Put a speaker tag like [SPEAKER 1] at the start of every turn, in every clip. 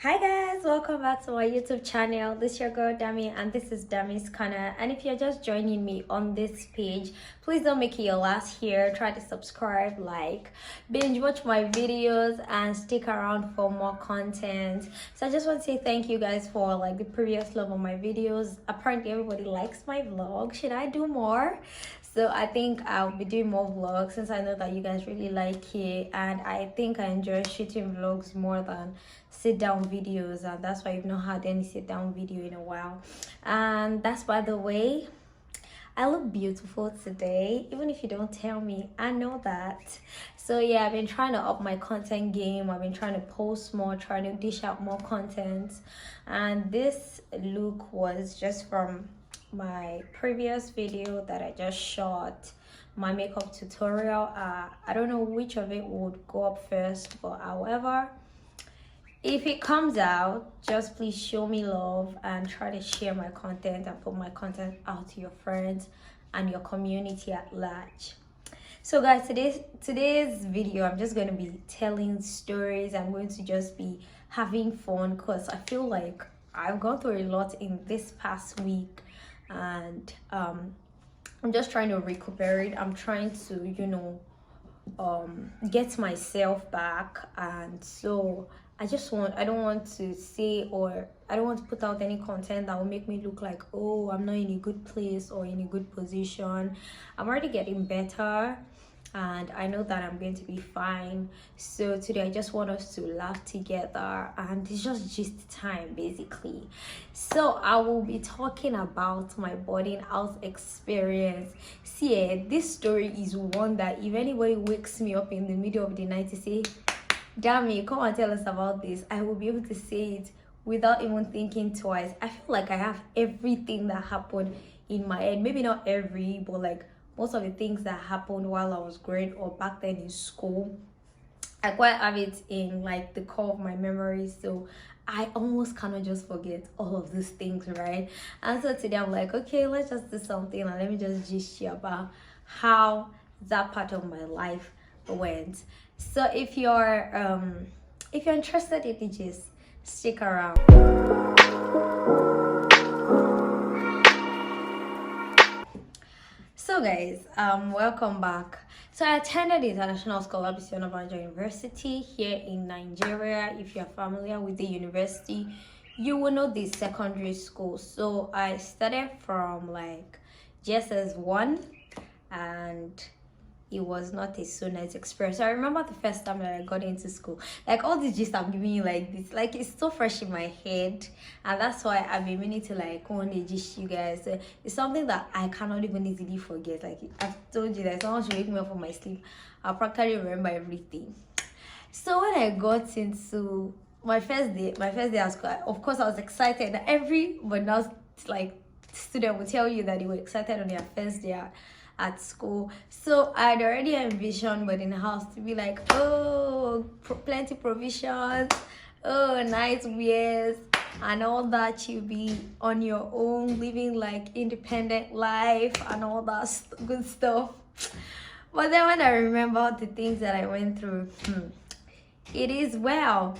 [SPEAKER 1] Hi guys, welcome back to my YouTube channel. This is your girl Dami and this is Dami's Corner. And if you're just joining me on this page, please don't make it your last here. Try to subscribe, like, binge watch my videos and stick around for more content. So I just want to say thank you guys for like the previous love of my videos. Apparently everybody likes my vlog. Should I do more? So I think I'll be doing more vlogs since I know that you guys really like it, and I think I enjoy shooting vlogs more than sit down videos, and that's why you've not had any sit down video in a while. And that's by the way, I look beautiful today, even if you don't tell me. I know that. So yeah, I've been trying to up my content game. I've been trying to post more, trying to dish out more content, and this look was just from my previous video that I just shot, my makeup tutorial. I don't know which of it would go up first, but however, if it comes out, just please show me love and try to share my content and put my content out to your friends and your community at large. So guys, today's video, I'm just going to be telling stories. I'm going to just be having fun because I feel like I've gone through a lot in this past week, and I'm just trying to recuperate. I'm trying to get myself back, and so I don't want to say, or I don't want to put out any content that will make me look like, oh, I'm not in a good place or in a good position. I'm already getting better and I know that I'm going to be fine. So today I just want us to laugh together, and it's just gist time basically. So I will be talking about my boarding house experience. See, this story is one that if anybody wakes me up in the middle of the night to say, damn it, come and tell us about this, I will be able to say it without even thinking twice. I feel like I have everything that happened in my head. Maybe not every, but like most of the things that happened while I was growing or back then in school, I quite have it in like the core of my memories. So I almost cannot just forget all of these things, right? And so today I'm like, okay, let's just do something and let me just share about how that part of my life went. So if you're interested in it, just stick around. So guys, welcome back. So I attended the International Scholar Bisiona University here in Nigeria. If you're familiar with the university, you will know the secondary school. So I started from like JSS 1, and it was not a so nice experience. So I remember the first time that I got into school, like all the gist I'm giving you like this, like it's so fresh in my head, and that's why I've been meaning to like one day gist you guys. So it's something that I cannot even easily forget. Like I've told you that someone should wake me up from my sleep, I'll practically remember everything. So when I got into my first day at school, of course I was excited. Everybody else, like student, will tell you that they were excited on their first day at school. So I'd already envisioned boarding house to be like, oh, plenty provisions, oh, nice wears and all that. You be on your own, living like independent life and all that good stuff. But then when I remember the things that I went through, it is well.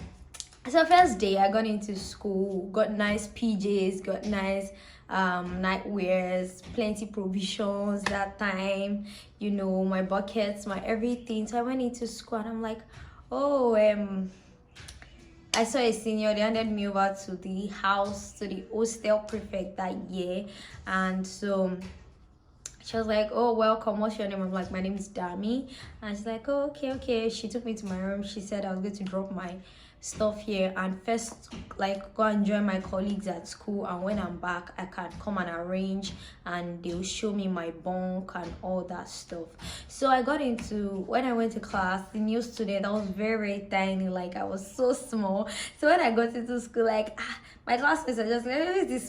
[SPEAKER 1] So first day I got into school, got nice PJs, got nice night wears, plenty provisions that time, my buckets, my everything. So I went into school and I'm like, oh, I saw a senior. They handed me over to the house, to the hostel prefect that year, and so she was like, oh, welcome, what's your name? I'm like, my name is Dami. And she's like, oh, okay. She took me to my room. She said I was going to drop my stuff here and first like go and join my colleagues at school, and when I'm back I can come and arrange and they'll show me my bunk and all that stuff. So I got into, when I went to class, the new student, I was very tiny, like I was so small. So when I got into school, like my classmates are just like, who's this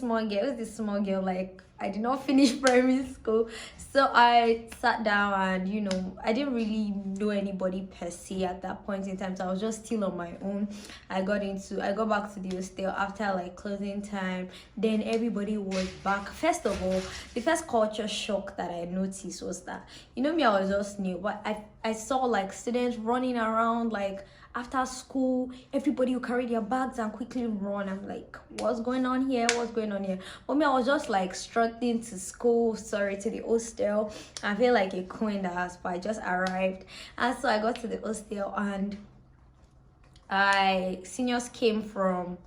[SPEAKER 1] small girl? Like I did not finish primary school. So I sat down and I didn't really know anybody per se at that point in time. So I was just still on my own. I got back to the hostel after like closing time. Then everybody was back. First of all, the first culture shock that I noticed was that, me, I was just new, but I saw like students running around like after school, everybody will carry their bags and quickly run. I'm like, what's going on here? What's going on here? For me, I was just like strutting to school, sorry, to the hostel. I feel like a queen that has, but I just arrived. And so I got to the hostel, and seniors came from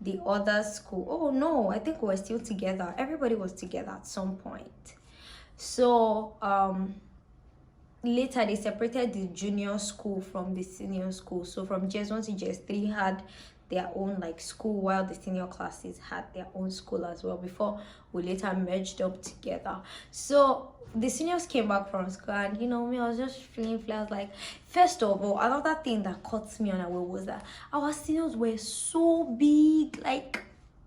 [SPEAKER 1] the other school. Oh no, I think we were still together. Everybody was together at some point. So later they separated the junior school from the senior school. So from JS1 to JS3 had their own like school, while the senior classes had their own school as well, before we later merged up together. So the seniors came back from school, and you know me, I was just feeling flat. I was like, first of all, another thing that caught me on away was that our seniors were so big, like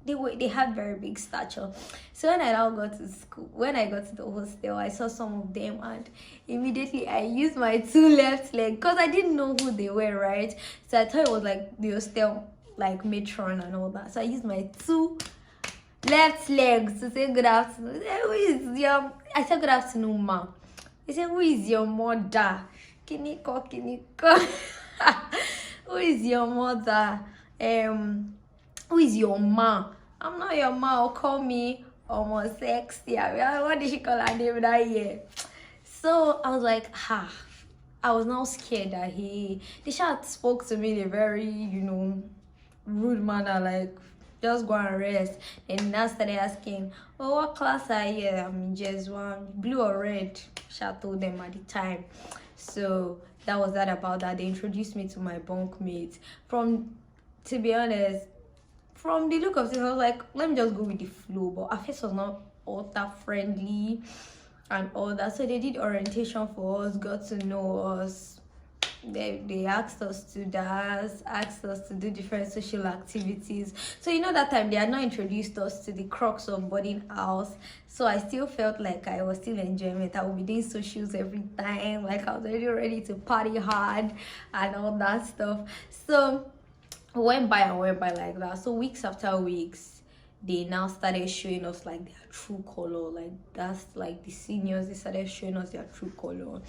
[SPEAKER 1] they had very big stature. So when I now got to school, when I got to the hostel, I saw some of them, and immediately I used my two left leg because I didn't know who they were, right? So I thought it was like the hostel like matron and all that. So I used my two left legs to say good afternoon. Who is your? I said good afternoon, ma. He said, who is your mother? Kiniko. Who is your mother? Who is your ma? I'm not your ma. Call me almost sexy. What did she call her name that year? So I was like, I was now scared that the child spoke to me in a very, rude manner, like, just go and rest. And now started asking, oh, what class are you? I'm in JS1, blue or red? Sha told them at the time. So that was that about that. They introduced me to my bunkmates. To be honest, from the look of things, I was like, let me just go with the flow. But at first, it was not all that friendly and all that. So they did orientation for us, got to know us. They asked us to dance, asked us to do different social activities. So that time they had not introduced us to the crux of boarding house. So I still felt like I was still enjoying it. I would be doing socials every time, like I was already ready to party hard and all that stuff. So went by like that. So weeks after weeks, they now started showing us like their true color. Like that's like the seniors, they started showing us their true color.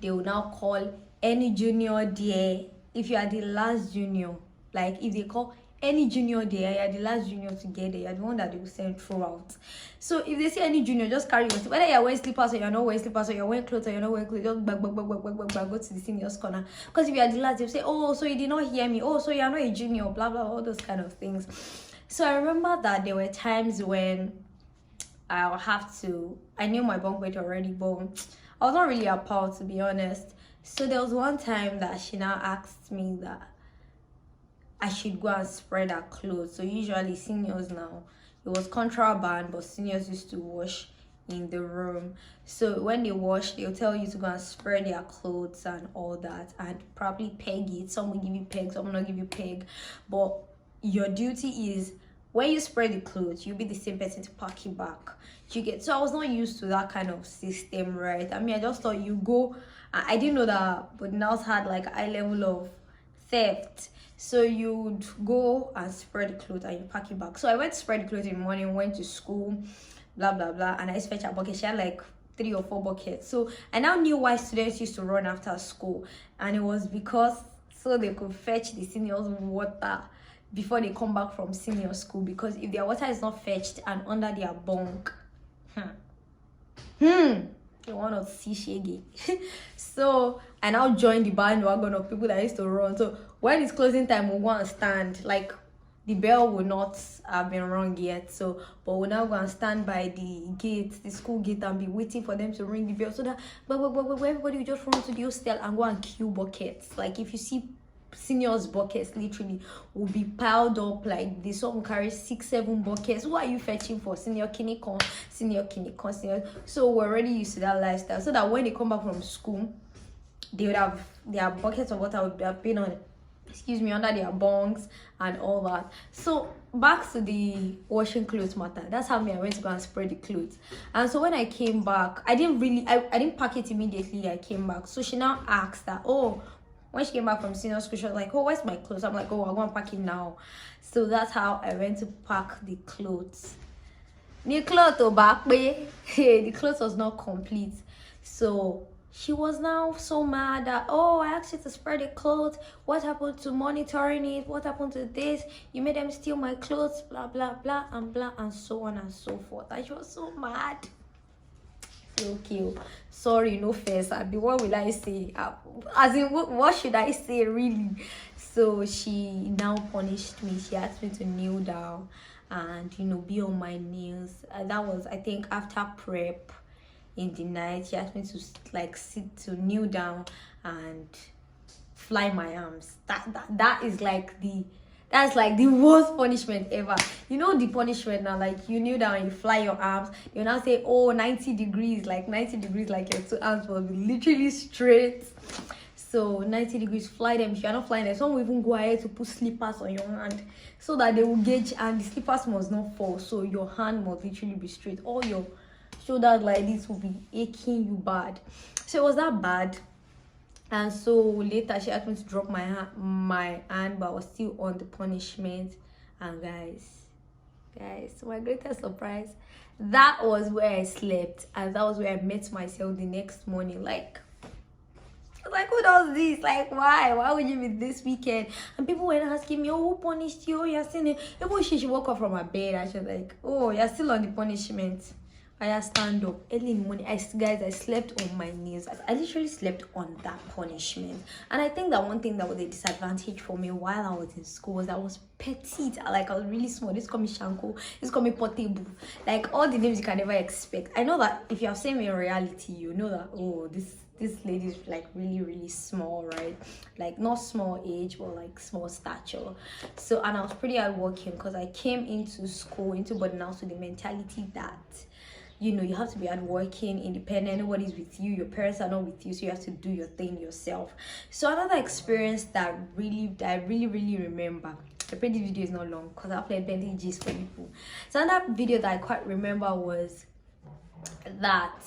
[SPEAKER 1] They will now call any junior there. If you are the last junior, like if they call any junior there, you are the last junior to get there, you're the one that they will send throughout. So if they see any junior, just carry your, whether you're wearing slippers or you're not wearing slippers, or you're wearing clothes or you're not wearing clothes, just back, go to the senior's corner. Because if you are the last, they'll say, oh, so you did not hear me, oh, so you're not a junior, blah blah, all those kind of things. So I remember that there were times when I knew my bunkmate already, but I was not really a pal, to be honest. So there was one time that she now asked me that I should go and spread her clothes. So usually seniors now, it was contraband, but seniors used to wash in the room. So when they wash, they'll tell you to go and spread their clothes and all that, and probably peg it. Some will give you peg, some will not give you peg. But your duty is, when you spread the clothes, you'll be the same person to pack it back. You get, so I was not used to that kind of system, right? I mean, I just thought you go. I didn't know that, but now had like a high level of theft. So you'd go and spread the clothes and you pack it back. So I went to spread the clothes in the morning, went to school, blah blah blah, and I fetched a bucket. She had like 3 or 4 buckets. So I now knew why students used to run after school, and it was because so they could fetch the seniors water before they come back from senior school. Because if their water is not fetched and under their bunk, they want to see shaggy. So I now joined the bandwagon of people that used to run. So when it's closing time, we'll go and stand. Like the bell will not have been rung yet. So but we'll now go and stand by the gate, the school gate, and be waiting for them to ring the bell. So that but everybody will just run to the hostel and go and queue buckets. Like if you see seniors buckets, literally will be piled up like this. Some carry 6-7 buckets. Who are you fetching for? Senior kinikon. So we're already used to that lifestyle, so that when they come back from school, they would have their buckets of water would have been under their bunks and all that. So back to the washing clothes matter. That's how I went to go and spread the clothes. And so when I came back, I didn't pack it immediately. I came back, so she now asked that, oh, when she came back from senior school, she was like, oh, where's my clothes? I'm like, oh, I'm going to pack it now. So that's how I went to pack the clothes. The clothes back, the clothes was not complete. So she was now so mad that, oh, I asked you to spread the clothes. What happened to monitoring it? What happened to this? You made them steal my clothes, blah, blah, blah, and so on and so forth. And she was so mad. Okay, sorry, no face. What will I say? As in, what should I say, really? So she now punished me. She asked me to kneel down and, you know, be on my knees. And that was, I think, after prep in the night. She asked me to like sit, to kneel down and fly my arms. That is like that's like the worst punishment ever. You know the punishment now, like you kneel down and you fly your arms. You now say, oh, 90 degrees, like 90 degrees, like your two arms will be literally straight. So 90 degrees, fly them. If you're not flying them, some will even go ahead to put slippers on your hand so that they will gauge, and the slippers must not fall. So your hand must literally be straight. All your shoulders like this will be aching you bad. So it was that bad. And so later she asked me to drop my hand, but I was still on the punishment. And guys, my greatest surprise, that was where I slept, and that was where I met myself the next morning. Like, I was like, who does this? Like, why would you be this weekend? And people were asking me, oh, who punished you? Oh, you're still in. Even she woke up from her bed and she was like, oh, you're still on the punishment. I stand up early in the morning. I slept on my knees. I literally slept on that punishment. And I think that one thing that was a disadvantage for me while I was in school was that I was petite. Like, I was really small. This call me Shanko. This call me Portable. Like, all the names you can never expect. I know that if you have seen me in reality, you know that, oh, this lady is like really, really small, right? Like, not small age, but like small stature. So, and I was pretty hardworking because I came into school, into boarding house with the mentality that, you know, you have to be hardworking, independent. Nobody's with you. Your parents are not with you, so you have to do your thing yourself. So another experience that I really remember. I pray this video is not long because I played Bentley G's for people. So another video that I quite remember was that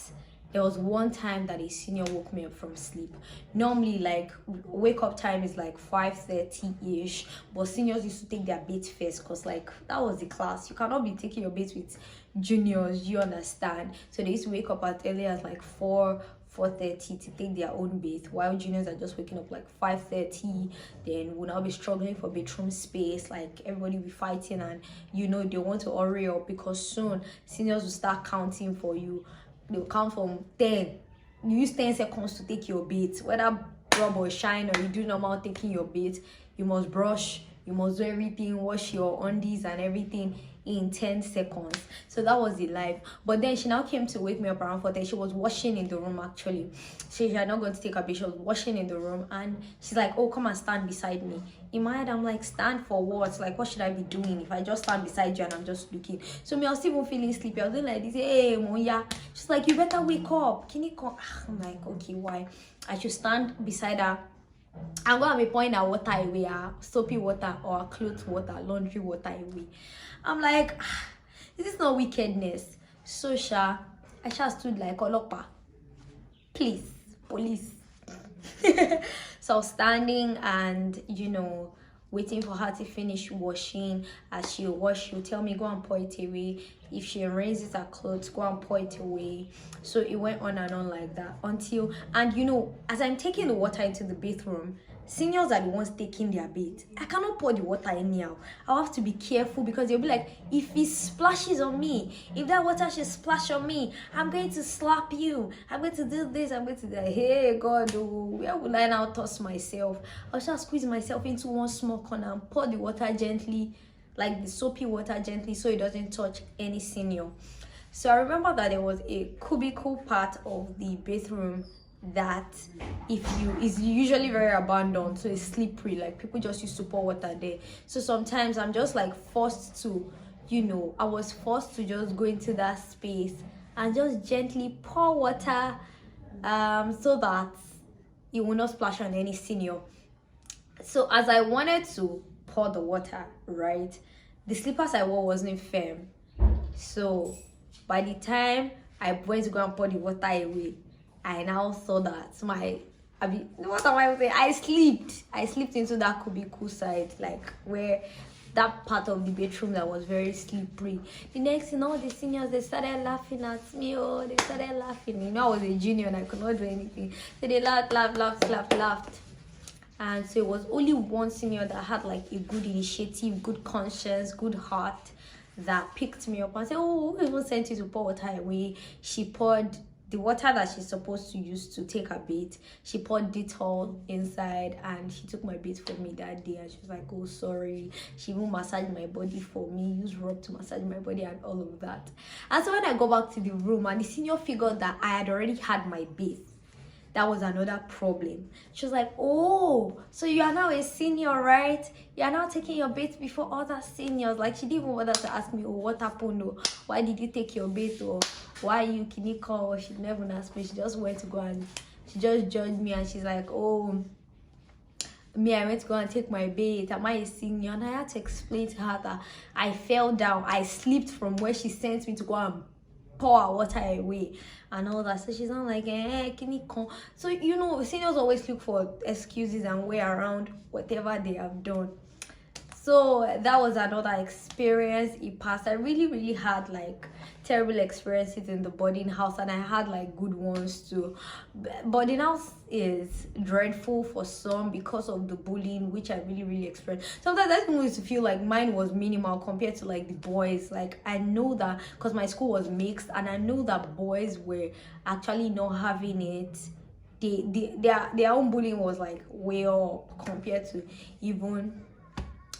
[SPEAKER 1] there was one time that a senior woke me up from sleep. Normally, like, wake up time is like 5:30-ish, but seniors used to take their bait first because, like, that was the class. You cannot be taking your bait with juniors, you understand? So they used to wake up as early as like 4:30 to take their own bath, while juniors are just waking up like 5:30. Then we'll now be struggling for bedroom space. Like, everybody will be fighting, and you know they want to hurry up because soon seniors will start counting for you. They'll count from 10. You use 10 seconds to take your bath. Whether rub or shine or you do normal taking your bath, you must brush, you must do everything, wash your undies and everything in 10 seconds. So that was the life. But then she now came to wake me up around 4:30. She was washing in the room actually. She had not going to take her bath. She was washing in the room, and she's like, oh, come and stand beside me. In my head, I'm like, stand for what? Like, what should I be doing if I just stand beside you and I'm just looking? So me, I was still even feeling sleepy. I was doing like this, hey Moya. She's like, you better wake up. Can you come? I'm like, okay, why? I should stand beside her. I'm gonna be pouring her water away, soapy water or clothes water, laundry water away. I'm like, this is not wickedness. So I stood like Olopa. Please, police. So I was standing and, you know, waiting for her to finish washing. As she wash, she'll tell me, go and pour it away. If she raises her clothes, go and pour it away. So it went on and on like that until, and you know, as I'm taking the water into the bathroom, seniors are the ones taking their bath. I cannot pour the water anyhow. I'll have to be careful because they'll be like, if it splashes on me, if that water should splash on me, I'm going to slap you. I'm going to do this. I'm going to do that. Hey, God, oh, where will I now toss myself? I'll just squeeze myself into one small corner and pour the water gently, like the soapy water gently, so it doesn't touch any senior. So I remember that there was a cubicle part of the bathroom that is usually very abandoned, so it's slippery. Like, people just used to pour water there. So sometimes I'm just like forced to, you know, I was forced to just go into that space and just gently pour water, so that it will not splash on any senior. So as I wanted to pour the water, right, the slippers I wore wasn't firm. So by the time I went to go and pour the water away, I now saw that what am I saying? I slipped into that cubicle side, like where that part of the bedroom that was very slippery. The next thing, all the seniors, they started laughing at me. Oh, they started laughing. You know, I was a junior and I could not do anything. So they laughed. And so it was only one senior that had like a good initiative, good conscience, good heart, that picked me up and said, oh, who even sent you to pour water away? She poured the water that she's supposed to use to take her bath. She poured Dettol inside and she took my bath for me that day. And she was like, oh, sorry. She even massaged my body for me, used rub to massage my body and all of that. And so when I go back to the room and the senior figured that I had already had my bath, that was another problem. She was like, oh, so you are now a senior, right? You are now taking your bath before other seniors. Like, she didn't even bother to ask me, oh, what happened? Or why did you take your bath? Or why are you Kiniko? Or she never asked me. She just went to go and she just judged me. And she's like, oh, me, I went to go and take my bath. Am I a senior? And I had to explain to her that I fell down. I slipped from where she sent me to go and pour water away and all that. So she's not like, can you come? So, you know, seniors always look for excuses and way around whatever they have done. So that was another experience. It passed. I really had like terrible experiences in the boarding house, and I had like good ones too. Boarding house is dreadful for some because of the bullying, which I really experienced. Sometimes I used to feel like mine was minimal compared to like the boys. Like, I know that because my school was mixed, and I know that boys were actually not having it. Their own bullying was like way up compared to even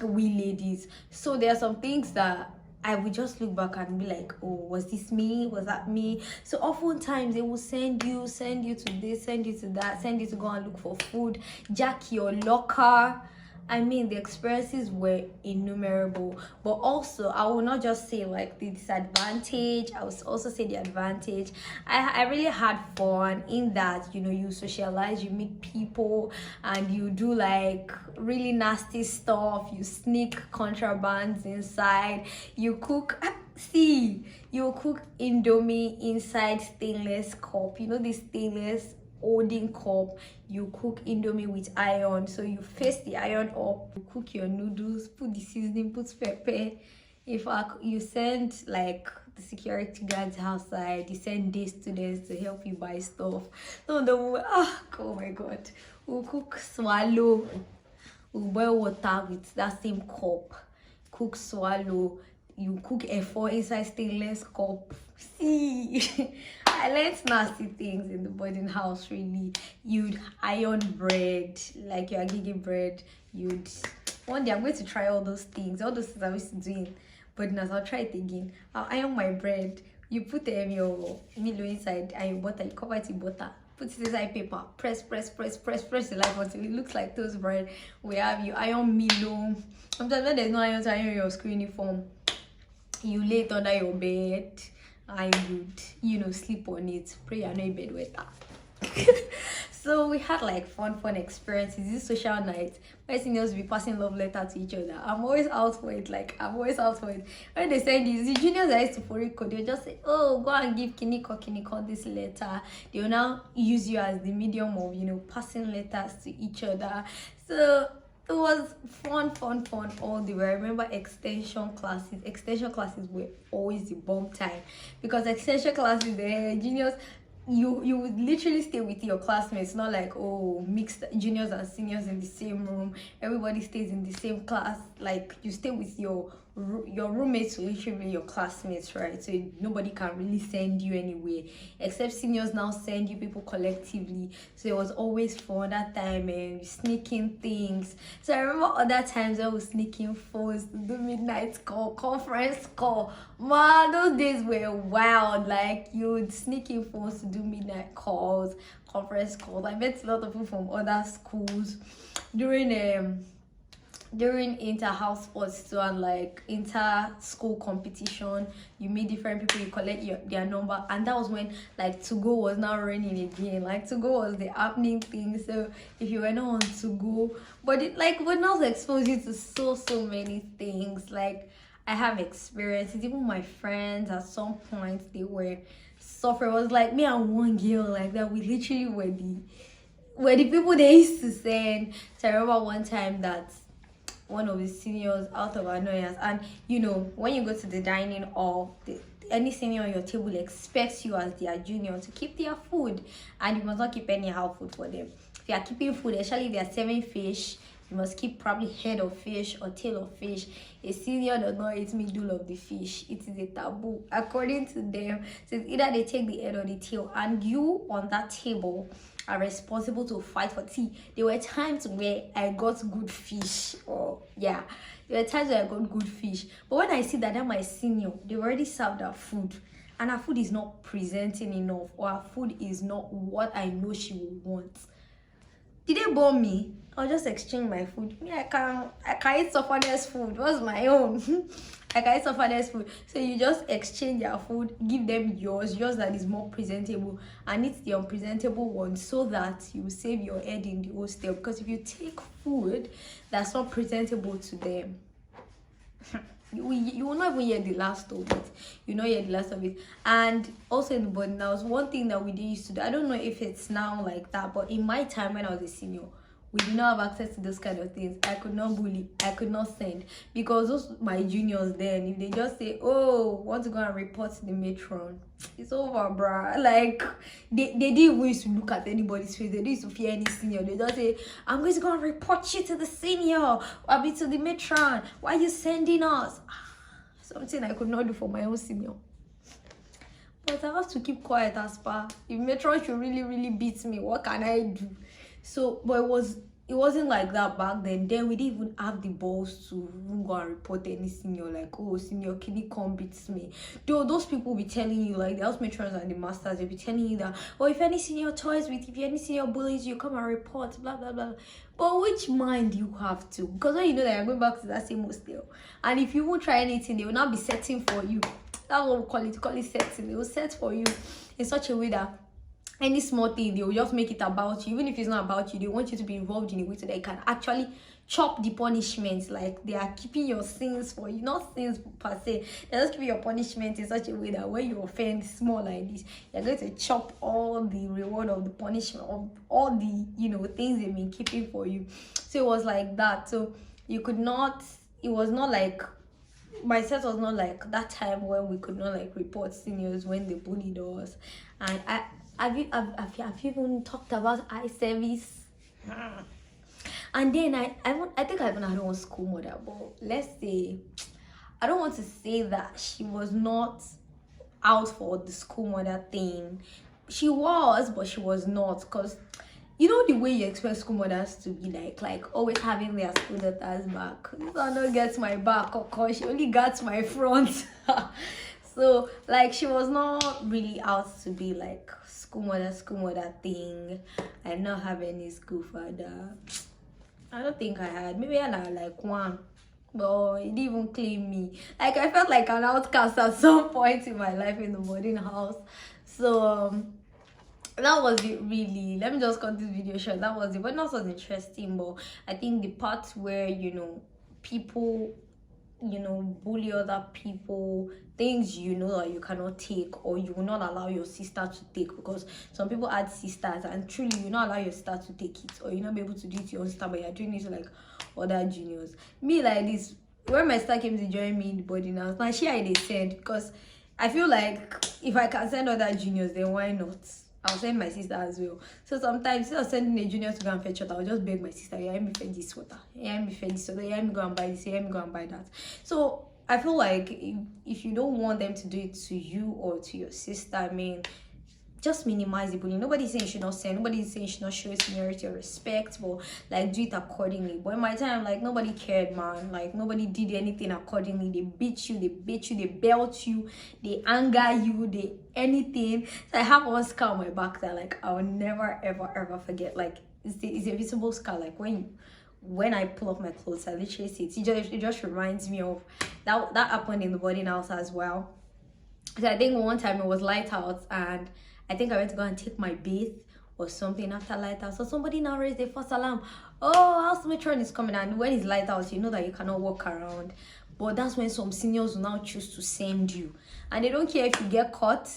[SPEAKER 1] we ladies. So there are some things that I would just look back and be like, oh, was this me? Was that me? So oftentimes they will send you to this, send you to that, send you to go and look for food, jack your locker. I mean, the experiences were innumerable. But also, I will not just say like the disadvantage, I will also say the advantage. I really had fun in that, you know, you socialize, you meet people, and you do like really nasty stuff. You sneak contrabands inside, you cook. You cook Indomie inside stainless cup. You know, this stainless holding cup. You cook Indomie with iron, so you face the iron up, you cook your noodles, put the seasoning, put pepper. If you send like the security guards outside, you send day students to help you buy stuff. Oh my god, we'll cook swallow, we'll boil water with that same cup, cook swallow. You cook F4 inside stainless cup. See, I learned nasty things in the boarding house. Really, you'd iron bread, like your agigi bread. One day I'm going to try all those things I used to do in boarding house. I'll try it again. I'll iron my bread. You put your Milo inside and your butter. You cover it with butter. Put it inside paper. Press the life until it looks like toast bread. We have you iron Milo. Sometimes when there's no iron to iron your school uniform, you lay it under your bed and you'd, sleep on it. Pray you're not in bed with that. So we had like fun experiences. This social night, my seniors be passing love letter to each other. I'm always out for it. When they send these, the juniors that used to for it, they'll just say, oh, go and give Kiniko this letter. They'll now use you as the medium of, passing letters to each other. So it was fun all the way. I remember extension classes. Extension classes were always the bomb time, because extension classes, the juniors, you would literally stay with your classmates, not like, oh, mixed juniors and seniors in the same room. Everybody stays in the same class. Like, you stay with your roommates, literally your classmates, right? So nobody can really send you anywhere, except seniors now send you people collectively. So it was always fun that time, and sneaking things. So I remember other times I was sneaking phones to do midnight call, conference call. Man, those days were wild. Like, you would sneak in phones to do midnight calls, conference calls. I met a lot of people from other schools during inter-house sports too, and like inter-school competition. You meet different people, you collect their number, and that was when like to go was now running again. Like, to go was the happening thing. So if you were not on to go, but it like would not expose you to so many things. Like, I have experiences. Even my friends at some point, they were suffering. It was like me and one girl like that. We literally were the people they used to send. So I remember one time that one of the seniors out of annoyance. And you know, when you go to the dining hall, any senior on your table expects you as their junior to keep their food, and you must not keep anyhow food for them. If you are keeping food, especially if they are serving fish, you must keep probably head of fish or tail of fish. A senior does not eat middle of the fish. It is a taboo according to them. So it's either they take the head or the tail, and you on that table are responsible to fight for tea. There were times where I got good fish, or yeah, there were times where I got good fish. But when I see that they're my senior, they already served our food, and our food is not presenting enough, or our food is not what I know she will want. Did they born me? I'll just exchange my food. Me, I can eat someone else's food. What's my own? I can eat someone else's food. So you just exchange your food, give them yours that is more presentable, and eat the unpresentable one, so that you save your head in the hostel. Because if you take food that's not presentable to them, you will not even hear the last of it. You know, hear the last of it. And also in the boarding house, one thing that we did used to do, I don't know if it's now like that, but in my time when I was a senior, we did not have access to those kind of things. I could not bully, I could not send, because those my juniors then, if they just say, oh, want to go and report to the matron, it's over, bruh. Like they didn't even used to look at anybody's face. They didn't used to fear any senior. They just say, I'm going to go and report you to the senior, or be to the matron. Why are you sending us? Something I could not do for my own senior. But I have to keep quiet as per. If matron should really beat me, what can I do? So, but it wasn't like that back then. Then we didn't even have the balls to even go and report any senior, like, oh, senior, can you come beat me? Though those people will be telling you, like the house matrons and the masters, they'll be telling you that, oh, if any senior toys with, if any senior bullies you, come and report, blah blah blah. But which mind you have to? Because when you know that you're going back to that same hostel, and if you won't try anything, they will not be setting for you. That's what we call it setting. They will set for you in such a way that any small thing, they will just make it about you. Even if it's not about you, they want you to be involved in a way so they can actually chop the punishment. Like they are keeping your sins for you, not sins per se. They're just keeping your punishment in such a way that when you offend small like this, you're going to chop all the reward of the punishment, of all the, you know, things they've been keeping for you. So it was like that. So you could not, it was not like, my set was not like that time when we could not like report seniors when they bullied us. And have you even talked about eye service? And then I think I even had one school mother, but let's say I don't want to say that she was not out for the school mother thing. She was, but she was not, because you know the way you expect school mothers to be like always having their school daughters back. This one don't get my back, of course, she only got my front. So like she was not really out to be like school mother thing. I not have any school father. I don't think I had. Maybe I had like one, but he didn't even claim me. Like I felt like an outcast at some point in my life in the boarding house. So that was it really. Let me just cut this video short. That was it. But that was interesting. But I think the part where, you know, people, you know, bully other people, things you know that you cannot take, or you will not allow your sister to take, because some people had sisters and truly you will not allow your sister to take it, or you'll not be able to do it to your own sister, but you're doing it to like other juniors. Me like this, when my sister came to join me in the boarding house, now she I they send, because I feel like if I can send other juniors, then why not? I'll send my sister as well. So sometimes instead of sending a junior to go and fetch water, I'll just beg my sister, yeah, let me fetch this water, yeah, let me fetch this water, yeah, let me go and buy this, yeah, let me go and buy that. So I feel like if you don't want them to do it to you or to your sister, I mean, just minimize the bullying. Nobody's saying you should not send, nobody's saying you should not show seniority or respect, but like do it accordingly. But in my time, like nobody cared, man. Like nobody did anything accordingly. They beat you, they belt you, they anger you, they anything. So I have one scar on my back that like I'll never ever forget. Like it's a visible scar. Like when I pull off my clothes, I literally see it. It just reminds me of that happened in the boarding house as well. So I think one time it was light out, and I think I went to go and take my bath or something after light out. So somebody now raised the first alarm. Oh, house matron is coming. And when it's light out, you know that you cannot walk around. But that's when some seniors will now choose to send you. And they don't care if you get caught.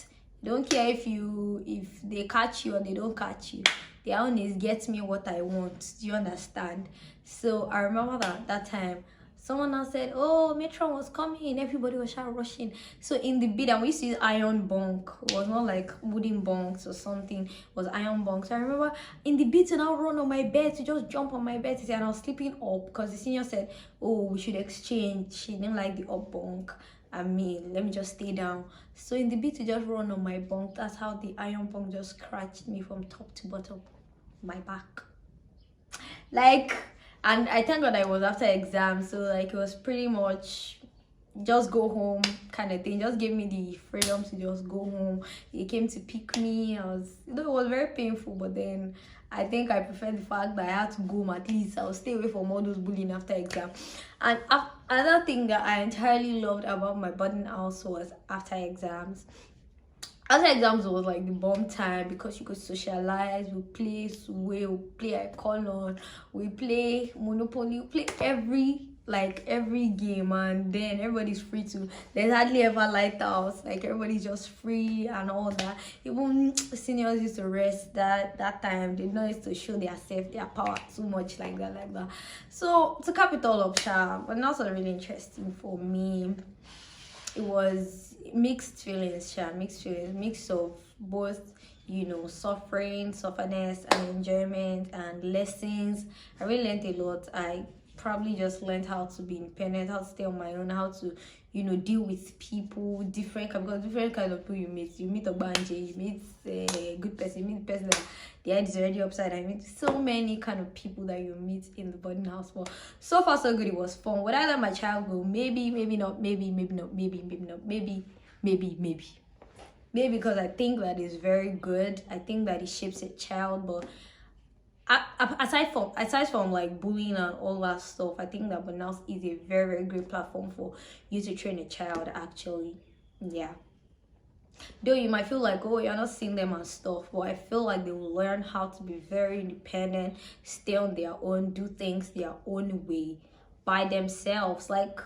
[SPEAKER 1] Don't care if they catch you or they don't catch you. Their own is get me what I want. Do you understand? So I remember that time someone else said, oh, Metron was coming, everybody was rushing. So in the bed, and we used to use iron bunk. It was not like wooden bunks or something, it was iron bunks. So I remember in the bed to now run on my bed, to just jump on my bed, and I was sleeping up because the senior said, oh, we should exchange. She didn't like the up bunk. I mean, let me just stay down. So in the bed to just run on my bunk, that's how the iron bunk just scratched me from top to bottom, my back. Like, and I thank God I was after exam, so like it was pretty much just go home kind of thing. Just gave me the freedom to just go home. He came to pick me. I was, you know, it was very painful, but then I think I prefer the fact that I had to go home. At least I'll stay away from all those bullying after exam. And another thing that I entirely loved about my boarding house was after exams. After exams was like the bomb time because you could socialize, we play sway, we play Icon, we play Monopoly, we play every game, and then everybody's free to, there's hardly ever lighthouse, like everybody's just free and all that. Even seniors used to rest that time, they don't used to show their power too much like that. So to cap it all up, but also really interesting for me, it was mixed feelings, mix of both, you know, sufferness and enjoyment and lessons. I really learned a lot. I probably just learned how to be independent, how to stay on my own, how to, you know, deal with people, different kinds of people you meet a banje, you meet a good person, you meet the person that the head is already upside down. I meet so many kind of people that you meet in the boarding house. But so far so good, it was fun. Would I let my child go? Maybe not, maybe because I think that is very good. I think that it shapes a child. But aside from like bullying and all that stuff, I think that Bonus is a very great platform for you to train a child, actually. Yeah, though you might feel like, oh, you're not seeing them and stuff, but I feel like they will learn how to be very independent, stay on their own, do things their own way by themselves. Like,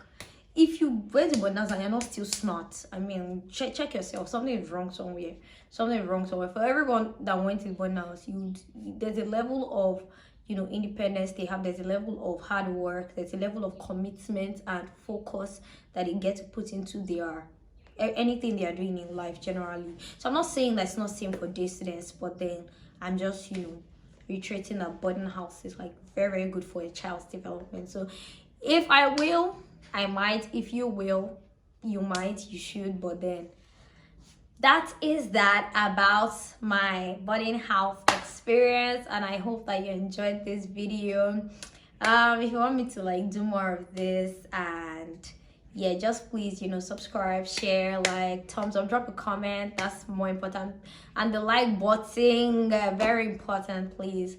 [SPEAKER 1] if you went to Bonanza and you're not still smart, I mean, check yourself. Something is wrong somewhere. For everyone that went to Bonanza, there's a level of, you know, independence they have. There's a level of hard work. There's a level of commitment and focus that they get to put into anything they are doing in life generally. So I'm not saying that it's not same for day students, but then I'm just, you know, reiterating that boarding house is like very good for a child's development. So if I will, I might. If you will, you might, you should. But then that is that about my boarding house experience, and I hope that you enjoyed this video. If you want me to like do more of this, and yeah, just please, you know, subscribe, share, like, thumbs up, drop a comment. That's more important, and the like button, very important, please.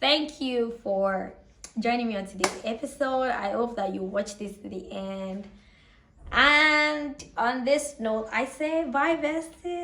[SPEAKER 1] Thank you for joining me on today's episode. I hope that you watch this to the end. And on this note, I say bye, besties.